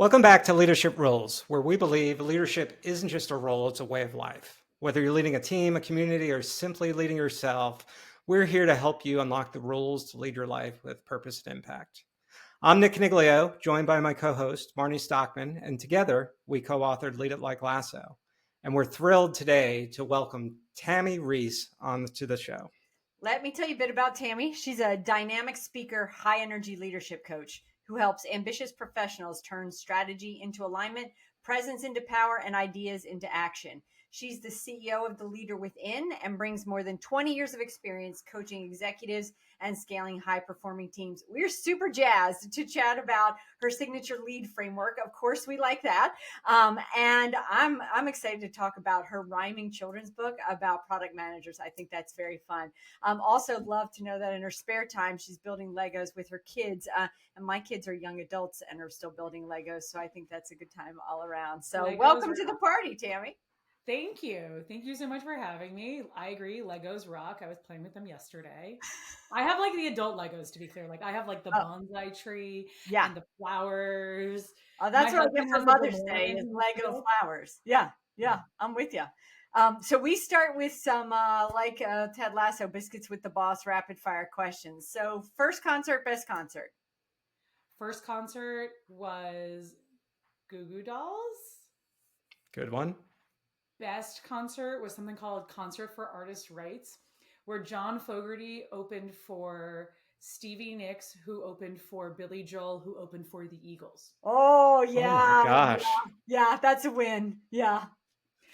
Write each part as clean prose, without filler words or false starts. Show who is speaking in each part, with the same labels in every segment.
Speaker 1: Welcome back to Leadership Roles, where we believe leadership isn't just a role, it's a way of life. Whether you're leading a team, a community, or simply leading yourself, we're here to help you unlock the rules to lead your life with purpose and impact. I'm Nick Caniglio, joined by my co-host, Marnie Stockman, and together we co-authored Lead It Like Lasso. And we're thrilled today to welcome Tami Reiss onto the show.
Speaker 2: Let me tell you a bit about Tami. She's a dynamic speaker, high energy leadership coach who helps ambitious professionals turn strategy into alignment, presence into power, and ideas into action. She's the CEO of The Leader Within and brings more than 20 years of experience coaching executives and scaling high performing teams. We're super jazzed to chat about her signature lead framework. Of course, we like that. And I'm excited to talk about her rhyming children's book about product managers. I think that's very fun. Also love to know that in her spare time, she's building Legos with her kids. And my kids are young adults and are still building Legos. So I think that's a good time all around. So
Speaker 3: Legos
Speaker 2: welcome to the party, Tami.
Speaker 3: Thank you. Thank you so much for having me. I agree. Legos rock. I was playing with them yesterday. I have like the adult Legos, to be clear. Like I have like the bonsai tree and the flowers.
Speaker 2: Oh, that's
Speaker 3: My
Speaker 2: what I get
Speaker 3: husband
Speaker 2: for
Speaker 3: has
Speaker 2: Mother's
Speaker 3: a
Speaker 2: Day is
Speaker 3: Memorial
Speaker 2: Lego flowers. Yeah, I'm with you. So we start with some Ted Lasso, biscuits with the boss, rapid fire questions. So first concert, best concert.
Speaker 3: First concert was Goo Goo Dolls.
Speaker 1: Good one.
Speaker 3: Best concert was something called Concert for Artist Rights, where John Fogerty opened for Stevie Nicks, who opened for Billy Joel, who opened for the Eagles.
Speaker 2: Oh yeah,
Speaker 1: oh my gosh,
Speaker 2: yeah, that's a win. Yeah,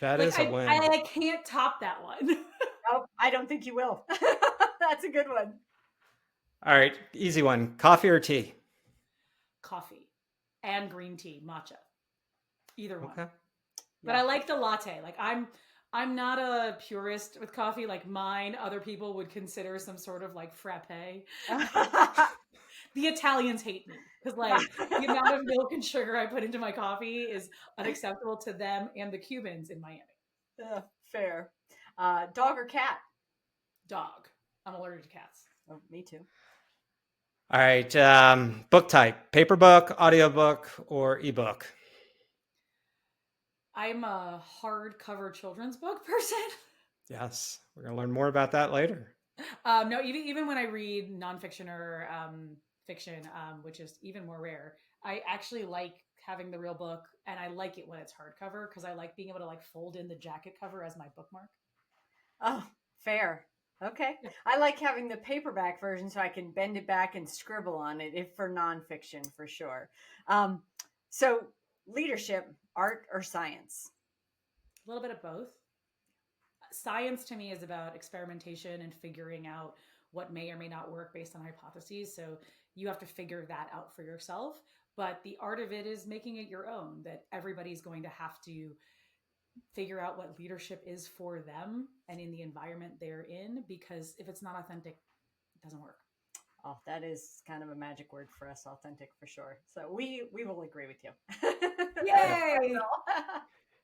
Speaker 1: that is a win.
Speaker 3: I can't top that one.
Speaker 2: Nope, I don't think you will. That's a good one.
Speaker 1: All right, easy one. Coffee or tea?
Speaker 3: Coffee and green tea, matcha. Either one.
Speaker 1: Okay.
Speaker 3: But I like the latte. Like I'm not a purist with coffee like mine. Other people would consider some sort of like frappe. The Italians hate me because like the amount of milk and sugar I put into my coffee is unacceptable to them and the Cubans in Miami.
Speaker 2: Fair. Dog or cat?
Speaker 3: Dog. I'm allergic to cats.
Speaker 2: Oh, me too.
Speaker 1: All right. Book type: paper book, audiobook, or ebook?
Speaker 3: I'm a hardcover children's book person.
Speaker 1: Yes, we're gonna learn more about that later.
Speaker 3: No, even when I read nonfiction or fiction, which is even more rare, I actually like having the real book, and I like it when it's hardcover because I like being able to like fold in the jacket cover as my bookmark.
Speaker 2: Oh, fair. Okay. I like having the paperback version so I can bend it back and scribble on it if for nonfiction for sure. So leadership, art or science?
Speaker 3: A little bit of both. Science to me is about experimentation and figuring out what may or may not work based on hypotheses. So you have to figure that out for yourself. But the art of it is making it your own, that everybody's going to have to figure out what leadership is for them and in the environment they're in, because if it's not authentic, it doesn't work.
Speaker 2: Oh, that is kind of a magic word for us, authentic for sure. So we will agree with you.
Speaker 3: Yay!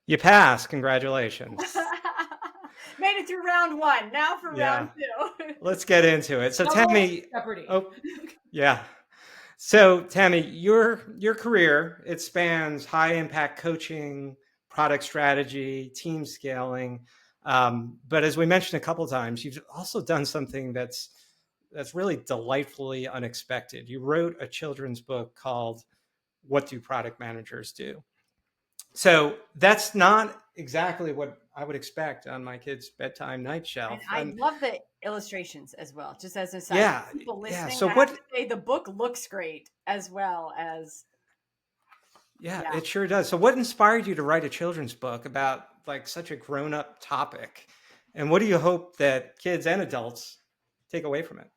Speaker 1: You passed. Congratulations.
Speaker 2: Made it through round one. Now for round two.
Speaker 1: Let's get into it. So Tami, yeah. So Tami, your career, it spans high impact coaching, product strategy, team scaling. But as we mentioned a couple of times, you've also done something that's really delightfully unexpected. You wrote a children's book called What Do Product Managers Do? So that's not exactly what I would expect on my kid's bedtime night shelf.
Speaker 2: And I love the illustrations as well, just as a side.
Speaker 1: Yeah.
Speaker 2: People listening,
Speaker 1: yeah. So
Speaker 2: I have to say the book looks great as well as.
Speaker 1: Yeah, it sure does. So what inspired you to write a children's book about like such a grown-up topic? And what do you hope that kids and adults take away from it?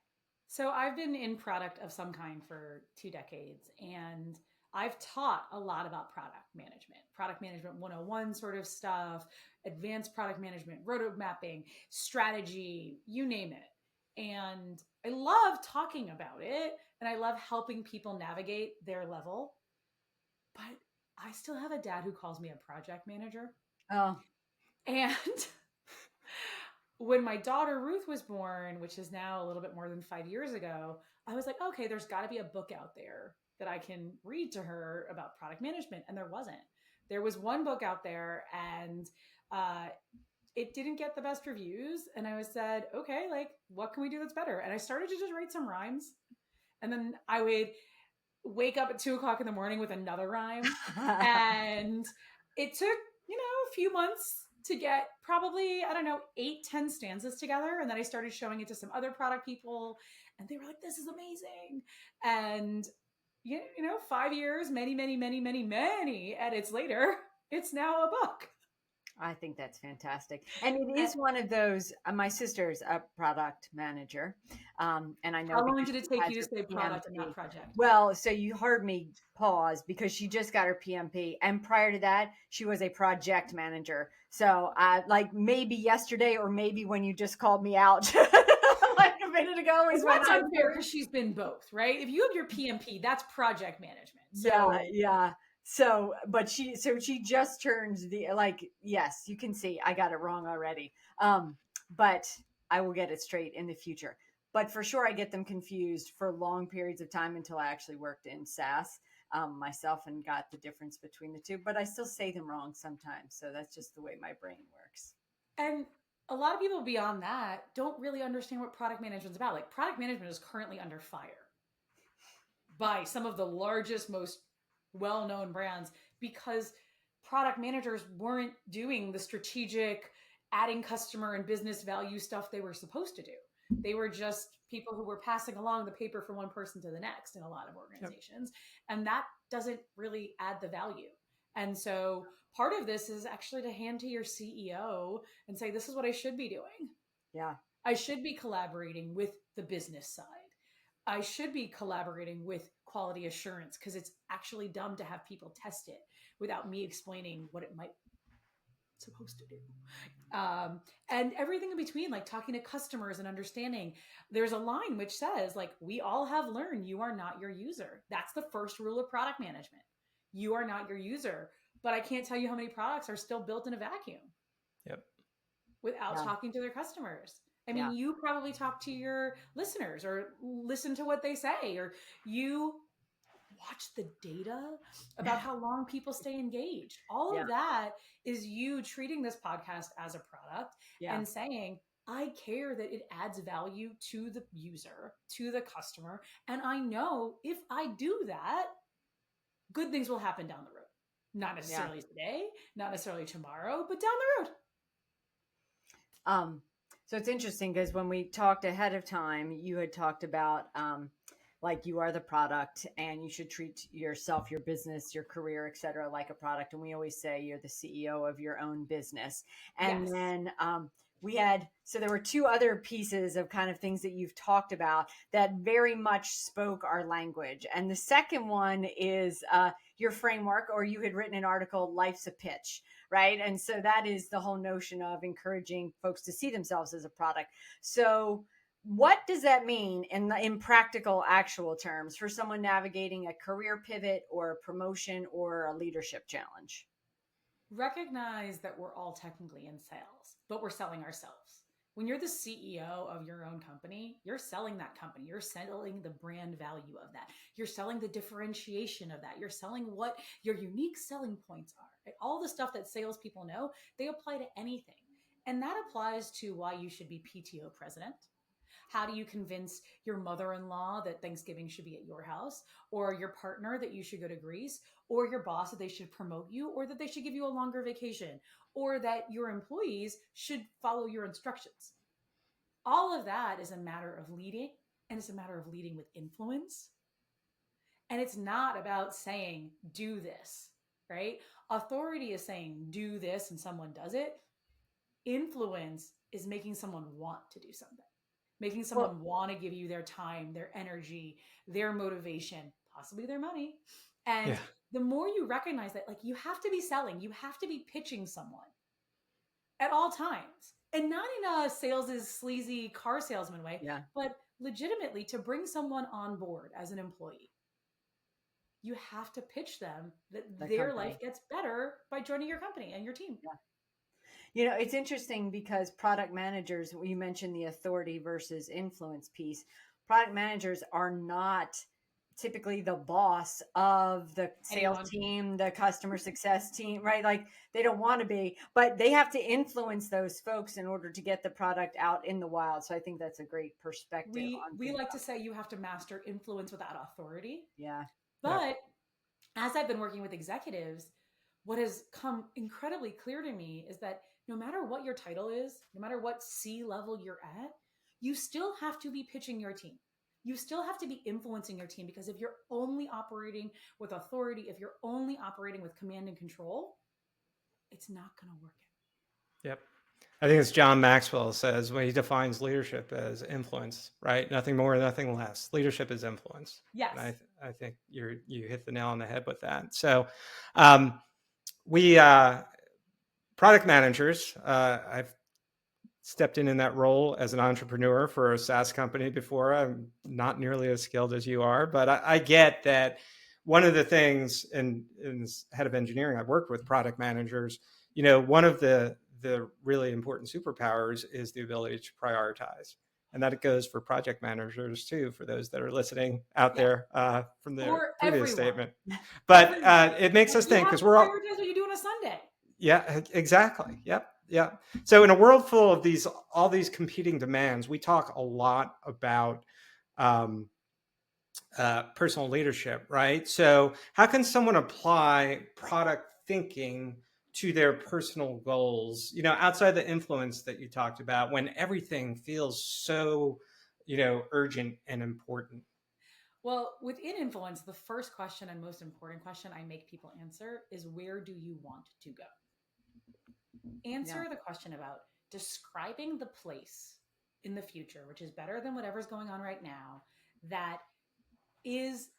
Speaker 3: So I've been in product of some kind for 2 decades, and I've taught a lot about product management 101 sort of stuff, advanced product management, road mapping, strategy, you name it. And I love talking about it, and I love helping people navigate their level. But I still have a dad who calls me a project manager.
Speaker 2: Oh.
Speaker 3: And when my daughter Ruth was born, which is now a little bit more than 5 years ago, I was like, okay, there's got to be a book out there that I can read to her about product management. And there wasn't. There was one book out there, and it didn't get the best reviews. And I said, okay, like, what can we do that's better? And I started to just write some rhymes. And then I would wake up at 2:00 in the morning with another rhyme. And it took, a few months to get probably, 8-10 stanzas together. And then I started showing it to some other product people, and they were like, this is amazing. And 5 years, many, many, many, many, many edits later, it's now a book.
Speaker 2: I think that's fantastic. And it is one of those, my sister's a product manager. And I know.
Speaker 3: How long did it take you to say product and not project?
Speaker 2: Well, so you heard me pause because she just got her PMP. And prior to that, she was a project manager. So like maybe yesterday, or maybe when you just called me out like a minute ago is when
Speaker 3: that's unfair, because she's been both, right? If you have your PMP, that's project management.
Speaker 2: So, yeah. So, but she just turns yes, you can see I got it wrong already. But I will get it straight in the future. But for sure, I get them confused for long periods of time until I actually worked in SaaS myself and got the difference between the two. But I still say them wrong sometimes. So that's just the way my brain works.
Speaker 3: And a lot of people beyond that don't really understand what product management is about. Like, product management is currently under fire by some of the largest, most well-known brands, because product managers weren't doing the strategic adding customer and business value stuff they were supposed to do. They were just people who were passing along the paper from one person to the next in a lot of organizations. Yep. And that doesn't really add the value. And so part of this is actually to hand to your CEO and say, this is what I should be doing.
Speaker 2: Yeah.
Speaker 3: I should be collaborating with the business side. I should be collaborating with quality assurance, because it's actually dumb to have people test it without me explaining what it might supposed to do. And everything in between, like talking to customers and understanding. There's a line which says, like, we all have learned you are not your user. That's the first rule of product management. You are not your user. But I can't tell you how many products are still built in a vacuum.
Speaker 1: Yep.
Speaker 3: Without talking to their customers. I mean, you probably talk to your listeners or listen to what they say, or you watch the data about how long people stay engaged. All of that is you treating this podcast as a product and saying, I care that it adds value to the user, to the customer. And I know if I do that, good things will happen down the road. Not necessarily today, not necessarily tomorrow, but down the road.
Speaker 2: So it's interesting because when we talked ahead of time, you had talked about like you are the product and you should treat yourself, your business, your career, et cetera, like a product. And we always say you're the CEO of your own business. And then so there were two other pieces of kind of things that you've talked about that very much spoke our language. And the second one is your framework, or you had written an article, Life's a Pitch, right? And so that is the whole notion of encouraging folks to see themselves as a product. So what does that mean in practical, actual terms for someone navigating a career pivot or a promotion or a leadership challenge?
Speaker 3: Recognize that we're all technically in sales, but we're selling ourselves. When you're the CEO of your own company, you're selling that company. You're selling the brand value of that. You're selling the differentiation of that. You're selling what your unique selling points are. Right? All the stuff that salespeople know, they apply to anything. And that applies to why you should be PTO president. How do you convince your mother-in-law that Thanksgiving should be at your house, or your partner that you should go to Greece, or your boss that they should promote you, or that they should give you a longer vacation, or that your employees should follow your instructions? All of that is a matter of leading, and it's a matter of leading with influence. And it's not about saying, do this, right? Authority is saying, do this, and someone does it. Influence is making someone want to do something. Making someone want to give you their time, their energy, their motivation, possibly their money. And the more you recognize that, like, you have to be selling, you have to be pitching someone at all times. And not in a sales is sleazy car salesman way, but legitimately to bring someone on board as an employee. You have to pitch them that their life gets better by joining your company and your team.
Speaker 2: Yeah. You know, it's interesting because product managers, you mentioned the authority versus influence piece. Product managers are not typically the boss of the sales team, the customer success team, right? Like they don't want to be, but they have to influence those folks in order to get the product out in the wild. So I think that's a great perspective.
Speaker 3: We like to say you have to master influence without authority.
Speaker 2: Yeah.
Speaker 3: But as I've been working with executives, what has come incredibly clear to me is that no matter what your title is, no matter what C-level you're at, you still have to be pitching your team. You still have to be influencing your team, because if you're only operating with authority, if you're only operating with command and control, it's not going to work out.
Speaker 1: Yep. I think it's John Maxwell says when he defines leadership as influence, right? Nothing more, nothing less. Leadership is influence.
Speaker 3: Yes.
Speaker 1: And I think you hit the nail on the head with that. So we product managers, I've stepped in that role as an entrepreneur for a SaaS company before. I'm not nearly as skilled as you are, but I get that one of the things, and as head of engineering, I've worked with product managers, one of the really important superpowers is the ability to prioritize. And that goes for project managers too, for those that are listening out there from the previous statement. But it makes us think, because we're all
Speaker 3: prioritize what you do on a Sunday.
Speaker 1: Yeah, exactly. Yep. Yeah. So in a world full of all these competing demands, we talk a lot about personal leadership, right? So how can someone apply product thinking to their personal goals, outside the influence that you talked about, when everything feels so, urgent and important?
Speaker 3: Well, within influence, the first question and most important question I make people answer is, where do you want to go? Answer the question about describing the place in the future, which is better than whatever's going on right now, that is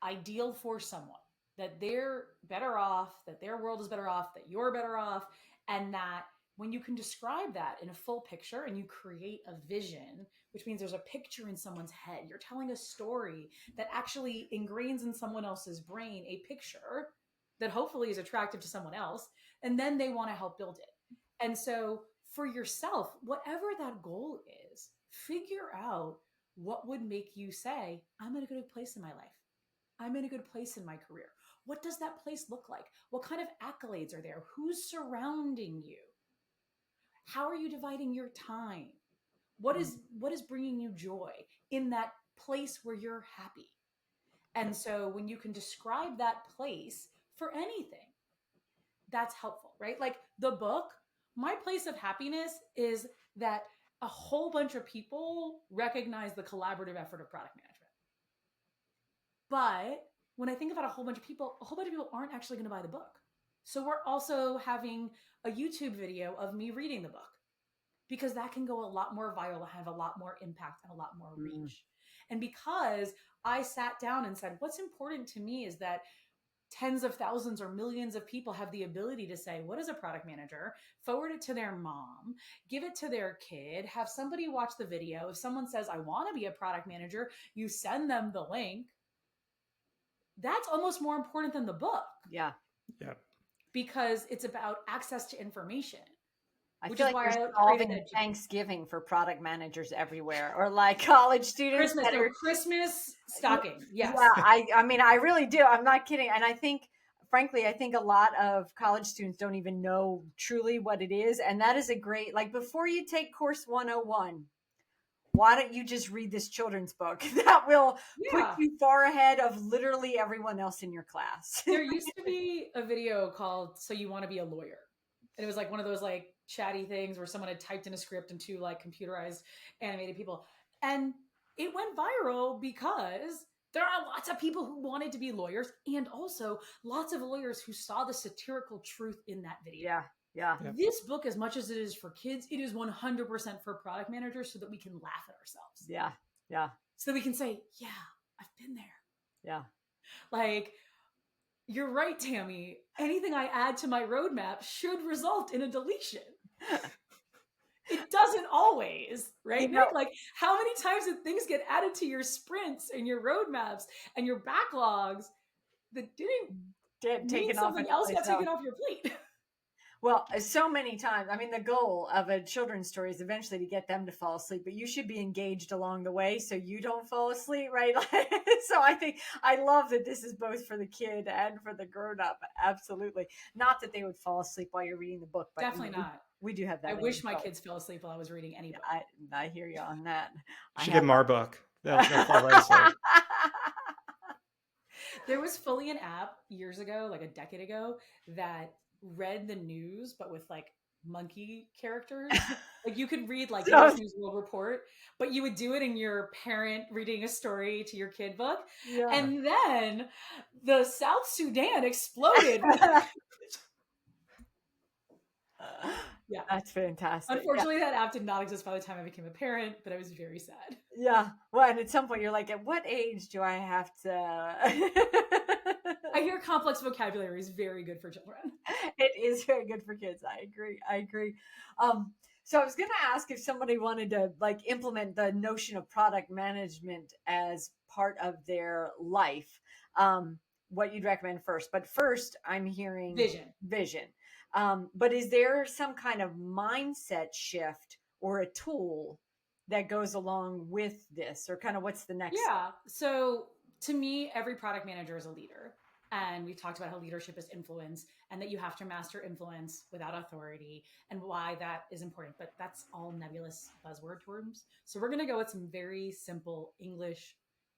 Speaker 3: ideal for someone, that they're better off, that their world is better off, that you're better off. And that when you can describe that in a full picture and you create a vision, which means there's a picture in someone's head, you're telling a story that actually ingrains in someone else's brain a picture that hopefully is attractive to someone else, and then they want to help build it. And so for yourself, whatever that goal is, figure out what would make you say, I'm in a good place in my life. I'm in a good place in my career. What does that place look like? What kind of accolades are there? Who's surrounding you? How are you dividing your time? What is bringing you joy in that place where you're happy? And so when you can describe that place for anything, that's helpful, right? Like the book, my place of happiness is that a whole bunch of people recognize the collaborative effort of product management. But when I think about a whole bunch of people aren't actually going to buy the book. So we're also having a YouTube video of me reading the book, because that can go a lot more viral, have a lot more impact and a lot more reach. And because I sat down and said, what's important to me is that tens of thousands or millions of people have the ability to say, what is a product manager? Forward it to their mom, give it to their kid, have somebody watch the video. If someone says, I want to be a product manager, you send them the link. That's almost more important than the book.
Speaker 2: Yeah.
Speaker 1: Yeah.
Speaker 3: Because it's about access to information.
Speaker 2: I feel like you're solving Thanksgiving for product managers everywhere, or like college students.
Speaker 3: Christmas stocking. Yes.
Speaker 2: Yeah, I mean, I really do. I'm not kidding. And I think, frankly, a lot of college students don't even know truly what it is. And that is a great, like, before you take course 101, why don't you just read this children's book? That will put you far ahead of literally everyone else in your class.
Speaker 3: There used to be a video called So You Want to Be a Lawyer. And it was like one of those like chatty things where someone had typed in a script and two like computerized animated people. And it went viral because there are lots of people who wanted to be lawyers, and also lots of lawyers who saw the satirical truth in that video.
Speaker 2: Yeah.
Speaker 3: This book, as much as it is for kids, it is 100% for product managers, so that we can laugh at ourselves.
Speaker 2: Yeah.
Speaker 3: So that we can say, yeah, I've been there.
Speaker 2: Yeah.
Speaker 3: Like, you're right, Tami. Anything I add to my roadmap should result in a deletion. It doesn't always, right, Nick? Like, how many times did things get added to your sprints and your roadmaps and your backlogs that didn't
Speaker 2: get taken
Speaker 3: off? Something else got taken off your plate.
Speaker 2: Well, so many times. I mean, the goal of a children's story is eventually to get them to fall asleep, but you should be engaged along the way so you don't fall asleep, right? So I think I love that this is both for the kid and for the grown up. Absolutely. Not that they would fall asleep while you're reading the book, but
Speaker 3: Definitely not.
Speaker 2: we do have that.
Speaker 3: I wish my kids fell asleep while I was reading any book.
Speaker 2: I hear you on that.
Speaker 1: You should give them our book. They'll fall right asleep.
Speaker 3: There was fully an app years ago, like a decade ago, that read the news, but with like monkey characters. Like you could read like US News World Report, but you would do it in your parent reading a story to your kid book. Yeah. And then the South Sudan exploded.
Speaker 2: Yeah, that's fantastic.
Speaker 3: Unfortunately, that app did not exist by the time I became a parent, but I was very sad.
Speaker 2: Yeah. Well, and at some point you're like, at what age do I have to?
Speaker 3: I hear complex vocabulary is very good for children.
Speaker 2: It is very good for kids. I agree. So I was going to ask if somebody wanted to like implement the notion of product management as part of their life, what you'd recommend first. But first, I'm hearing vision. But is there some kind of mindset shift or a tool that goes along with this, or kind of what's the next step?
Speaker 3: So to me, every product manager is a leader. And we talked about how leadership is influence and that you have to master influence without authority and why that is important. But that's all nebulous buzzword terms. So we're going to go with some very simple English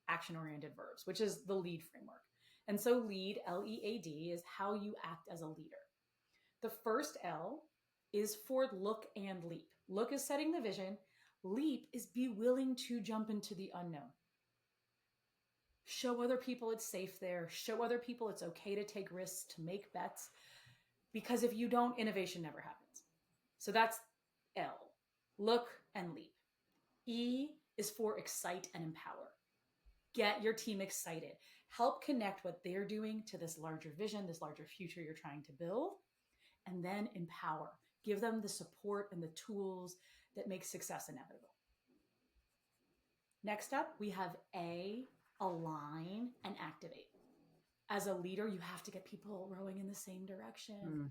Speaker 3: action-oriented verbs, which is the LEAD framework. And so LEAD, L-E-A-D, is how you act as a leader. The first L is for look and leap. Look is setting the vision. Leap is be willing to jump into the unknown. Show other people it's safe there. Show other people it's okay to take risks, to make bets. Because if you don't, innovation never happens. So that's L. Look and leap. E is for excite and empower. Get your team excited. Help connect what they're doing to this larger vision, this larger future you're trying to build. And then empower. Give them the support and the tools that make success inevitable. Next up, we have A, align and activate. As a leader, you have to get people rowing in the same direction.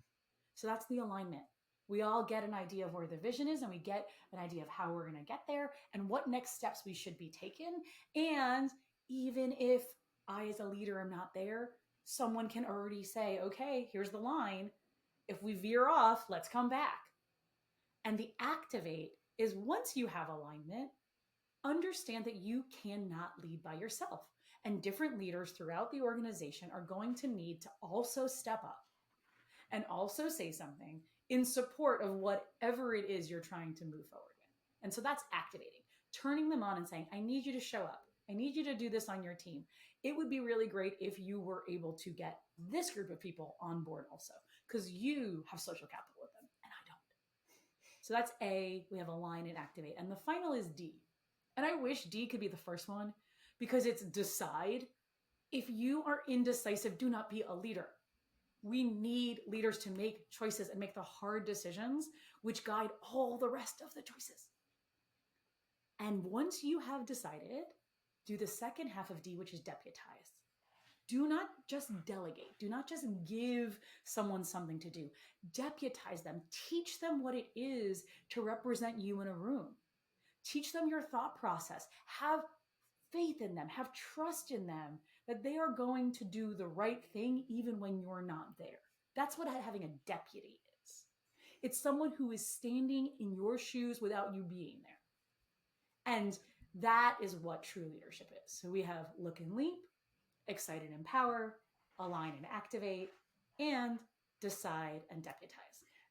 Speaker 3: So that's the alignment. We all get an idea of where the vision is, and we get an idea of how we're going to get there and what next steps we should be taking. And even if I, as a leader, am not there, someone can already say, okay, here's the line. If we veer off, let's come back. And the activate is once you have alignment, understand that you cannot lead by yourself. And different leaders throughout the organization are going to need to also step up and also say something in support of whatever it is you're trying to move forward with. And so that's activating, turning them on and saying, I need you to show up. I need you to do this on your team. It would be really great if you were able to get this group of people on board also, because you have social capital with them and I don't. So that's A, we have align and activate. And the final is D. And I wish D could be the first one because it's decide. If you are indecisive, do not be a leader. We need leaders to make choices and make the hard decisions, which guide all the rest of the choices. And once you have decided, do the second half of D, which is deputize. Do not just delegate. Do not just give someone something to do. Deputize them. Teach them what it is to represent you in a room. Teach them your thought process. Have faith in them. Have trust in them that they are going to do the right thing even when you're not there. That's what having a deputy is. It's someone who is standing in your shoes without you being there. And that is what true leadership is. So we have look and leap, excite and empower, align and activate, and decide and deputize.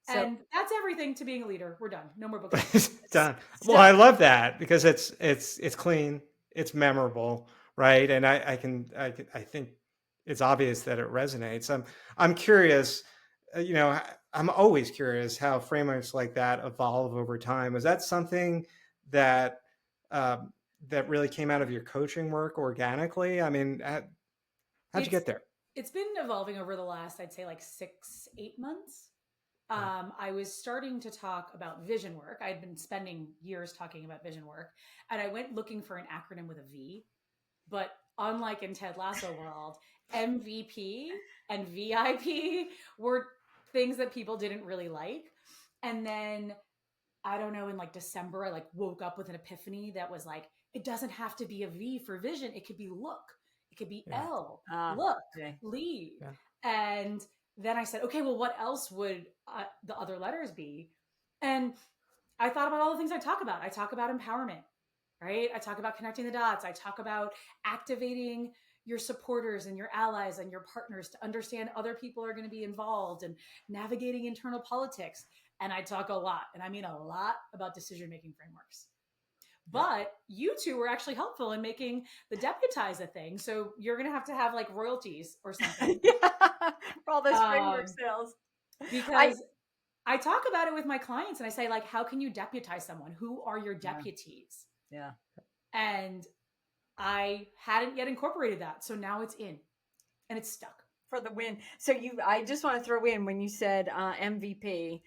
Speaker 3: So, and that's everything to being a leader. We're done. No more books.
Speaker 1: Done. Well, I love that because it's clean, it's memorable, right? And I think it's obvious that it resonates. I'm curious. I'm always curious how frameworks like that evolve over time. Was that something that that really came out of your coaching work organically? I mean, how'd you get there?
Speaker 3: It's been evolving over the last, I'd say, like 6-8 months. I was starting to talk about vision work. I'd been spending years talking about vision work, and I went looking for an acronym with a V. But unlike in Ted Lasso world, MVP and VIP were things that people didn't really like. And then I don't know, in like December, I like woke up with an epiphany that was like, it doesn't have to be a V for vision. It could be look. It could be L, look,
Speaker 2: okay.
Speaker 3: lead.
Speaker 1: Yeah.
Speaker 3: And then I said, okay, well, what else would the other letters be? And I thought about all the things I talk about. I talk about empowerment, right? I talk about connecting the dots. I talk about activating your supporters and your allies and your partners to understand other people are going to be involved and navigating internal politics. And I talk a lot, and I mean a lot, about decision-making frameworks. But you two were actually helpful in making the Deputize a thing. So you're going to have like royalties or something.
Speaker 2: For all those framework sales.
Speaker 3: Because I talk about it with my clients and I say, like, how can you deputize someone? Who are your deputies?
Speaker 2: Yeah.
Speaker 3: And I hadn't yet incorporated that. So now it's in and it's stuck.
Speaker 2: For the win. So I just want to throw in, when you said MVP,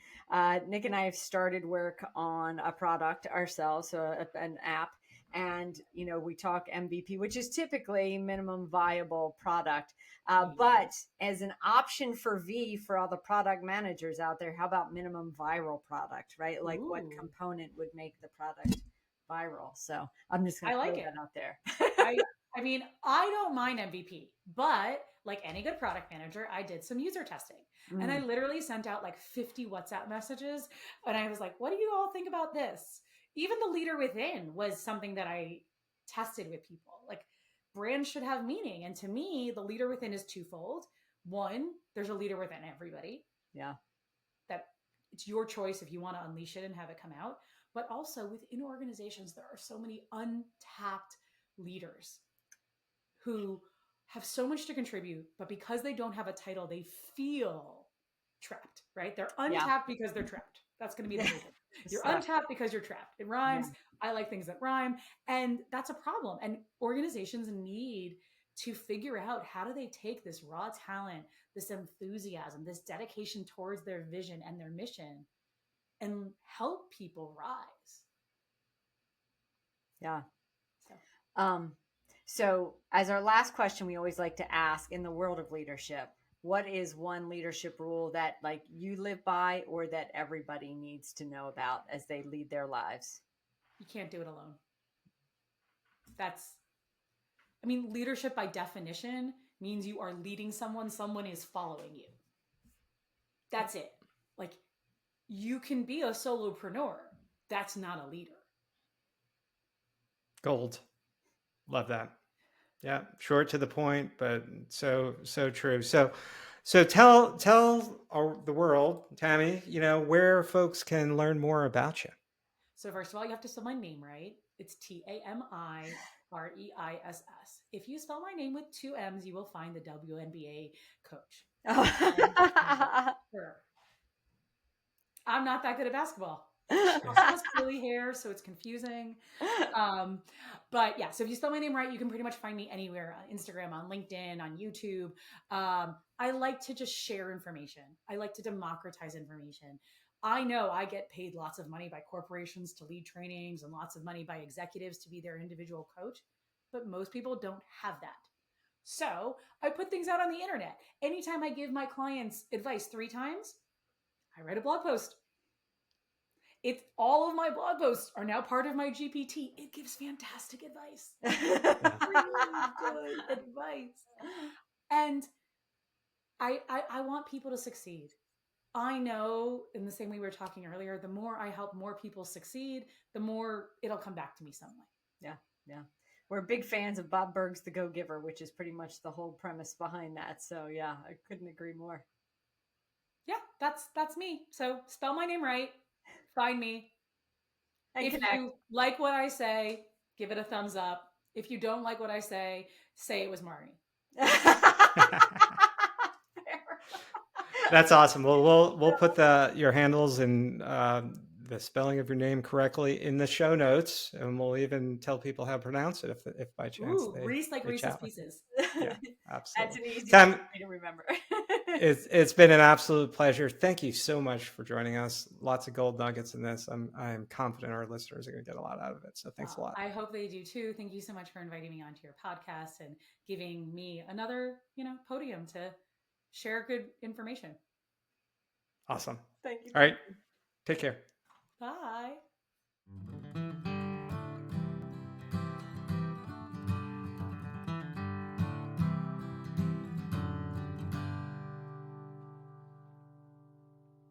Speaker 2: Nick and I have started work on a product ourselves, so an app, and we talk MVP, which is typically minimum viable product. But as an option for V for all the product managers out there, how about minimum viral product, right? Like what component would make the product viral? So I'm just going to throw that out there.
Speaker 3: I mean, I don't mind MVP, but like any good product manager, I did some user testing and I literally sent out like 50 WhatsApp messages. And I was like, what do you all think about this? Even the leader within was something that I tested with people. Like, brands should have meaning. And to me, the leader within is twofold. One, there's a leader within everybody.
Speaker 2: Yeah.
Speaker 3: That it's your choice if you want to unleash it and have it come out. But also within organizations, there are so many untapped leaders who have so much to contribute, but because they don't have a title, they feel trapped, right? They're untapped because they're trapped. That's going to be the reason. You're untapped because you're trapped. It rhymes. I like things that rhyme. And that's a problem. And organizations need to figure out, how do they take this raw talent, this enthusiasm, this dedication towards their vision and their mission, and help people rise.
Speaker 2: Yeah. So as our last question, we always like to ask, in the world of leadership, what is one leadership rule that like you live by or that everybody needs to know about as they lead their lives?
Speaker 3: You can't do it alone. Leadership by definition means you are leading someone is following you. That's it. Like, you can be a solopreneur. That's not a leader.
Speaker 1: Gold. Love that. Yeah. Short to the point, but so true. So tell the world, Tami, where folks can learn more about you.
Speaker 3: So first of all, you have to spell my name right. It's TamiReiss. If you spell my name with 2 M's, you will find the WNBA coach. I'm not that good at basketball. She also has curly hair, so it's confusing. But yeah, so if you spell my name right, you can pretty much find me anywhere, on Instagram, on LinkedIn, on YouTube. I like to just share information. I like to democratize information. I know I get paid lots of money by corporations to lead trainings and lots of money by executives to be their individual coach, but most people don't have that. So I put things out on the internet. Anytime I give my clients advice 3 times, I write a blog post. All of my blog posts are now part of my GPT. It gives fantastic advice. Really good advice. And I want people to succeed. I know, in the same way we were talking earlier, the more I help more people succeed, the more it'll come back to me some way.
Speaker 2: Yeah. Yeah. We're big fans of Bob Burg's The Go-Giver, which is pretty much the whole premise behind that. So yeah, I couldn't agree more.
Speaker 3: Yeah, that's me. So spell my name right. Find me. And if you like what I say, give it a thumbs up. If you don't like what I say it was Marnie.
Speaker 1: That's awesome. Well, we'll put your handles and the spelling of your name correctly in the show notes, and we'll even tell people how to pronounce it if by chance.
Speaker 3: Ooh, Reese, like Reese's Pieces.
Speaker 1: Yeah, absolutely.
Speaker 2: That's an easy way to remember.
Speaker 1: It's been an absolute pleasure. Thank you so much for joining us. Lots of gold nuggets in this. I'm confident our listeners are going to get a lot out of it. So thanks a lot.
Speaker 3: I hope they do too. Thank you so much for inviting me onto your podcast and giving me another, podium to share good information.
Speaker 1: Awesome.
Speaker 2: Thank you.
Speaker 1: All right. Take care.